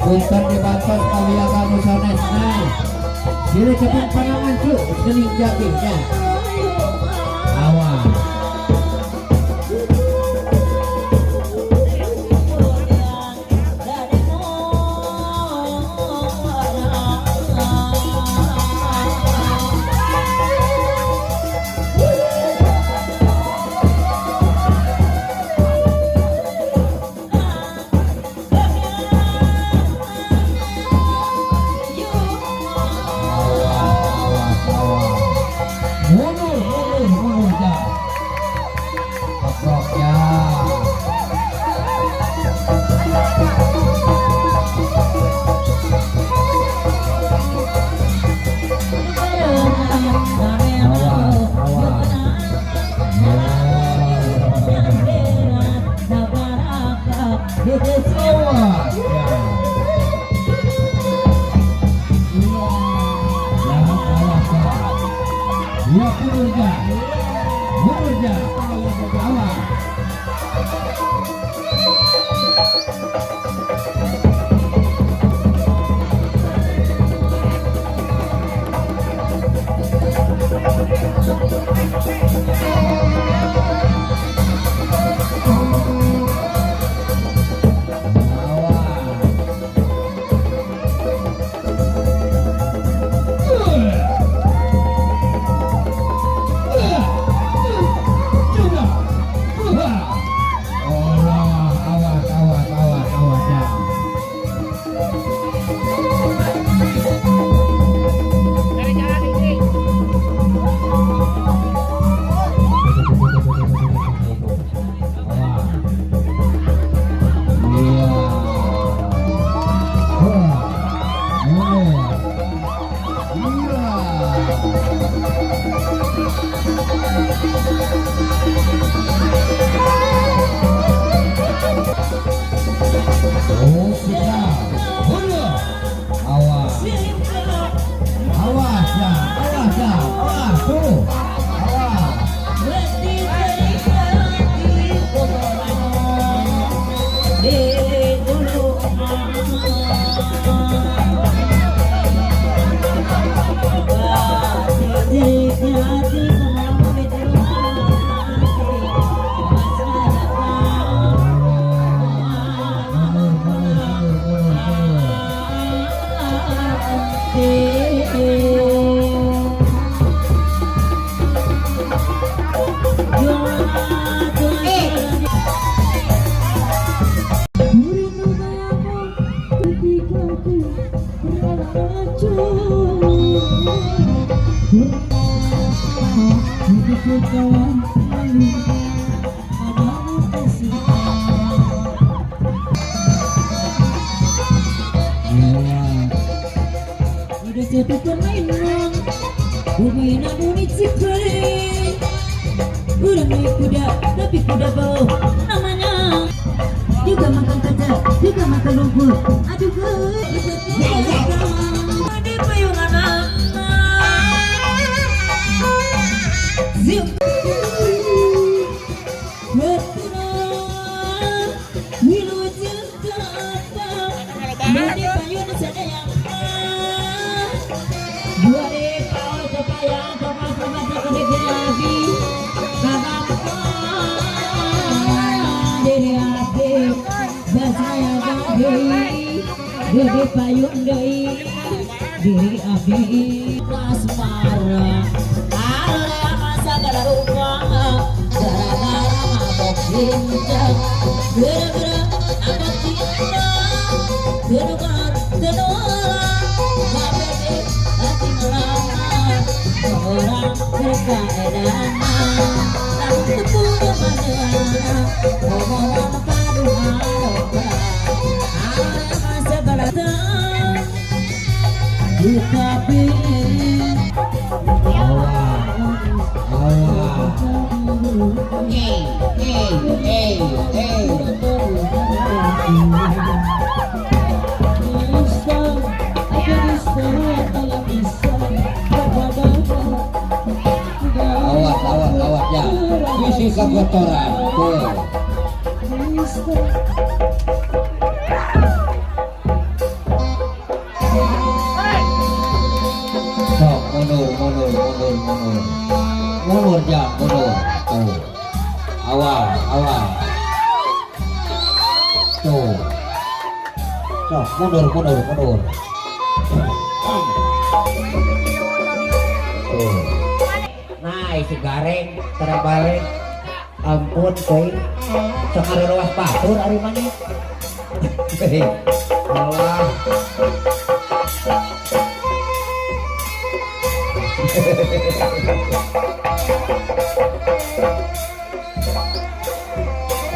Punten dibantos kawiyaga nu sanes naik. Sile cepet panangan cu seni jagingnya. Awas. Udah naik kuda, tapi kuda bau namanya. Juga makan kaca, juga makan lumpur. Aduh di payung anak. Zip. Gede payung deui diri abdi asmara ale masa galarupa gara-gara mabok cincang gara-gara abad cinta gerukan tenorang ngabede hati ngelamar orang berkaedan tak punya mana ngomong paduan tapi Isi kekotoran. Tuh. Sok, mundur. Mundur jam, mundur. Tuh. Awal. Tuh. Sok, mundur. Tuh. Nah, isi gareng terbalik. Ampun, koy. Sekali luas batur hari mana?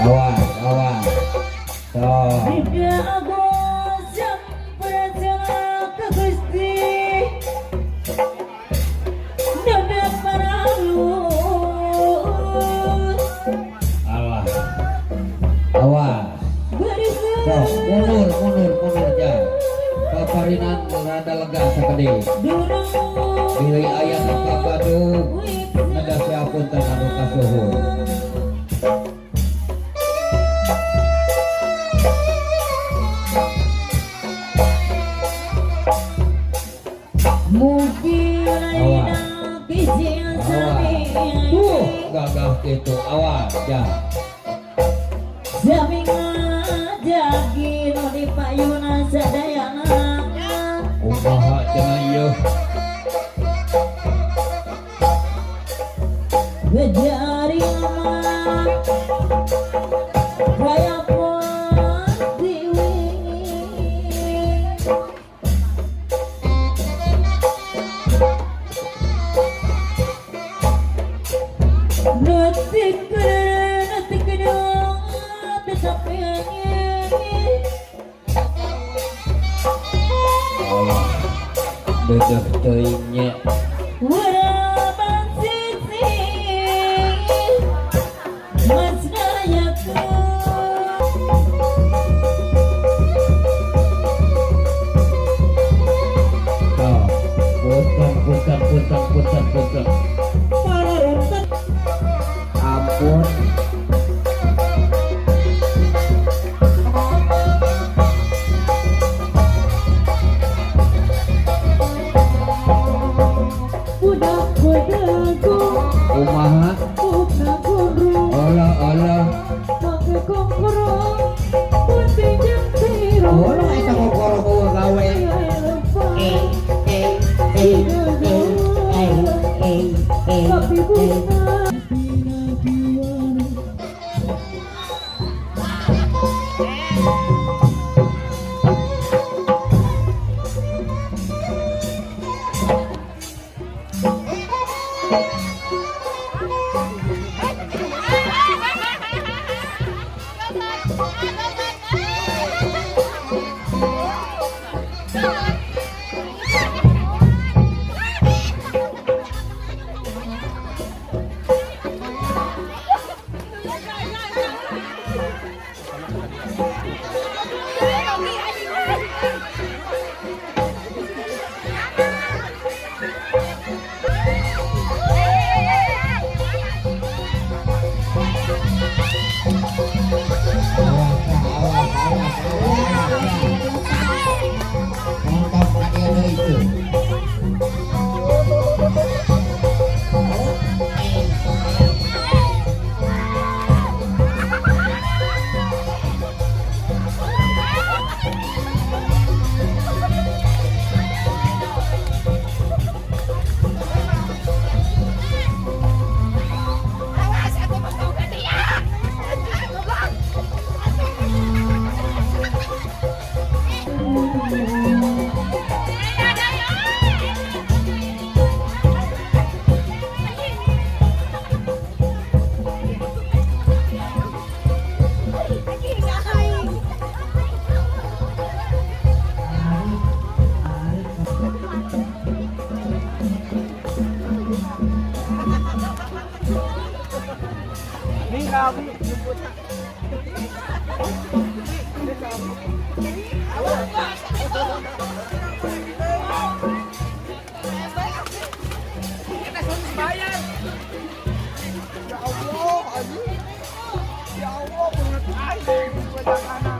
Allah. Awas. Tuh. Tidak aku sampai ke Gusti. Dada paralus. Awas. Barisan. Tuh, mundur aja. Paparinan rada lega sakade. Durung. Diri ayah kapadu. Ada siapun terlalu kasuhun. Mungkin lain kejadian sami. Gagah gitu, awas ya. Sami ngajaki no di payuna sadayana. Umaha cenah ieu. Bejari mah kaya pontiwi. Netik kedua tetap pengen. Allah. Dedeh teuing nya. Waraban sisi mas gayaku. Punten. Ampun. Budak-budakku Kumaha? budak guru Allah. pakai kongkorong pun pinjam tiro. Orang eta kokoro gua gawe. Tapi bunga Ya Allah. Ya Allah, banget aja banyak anak.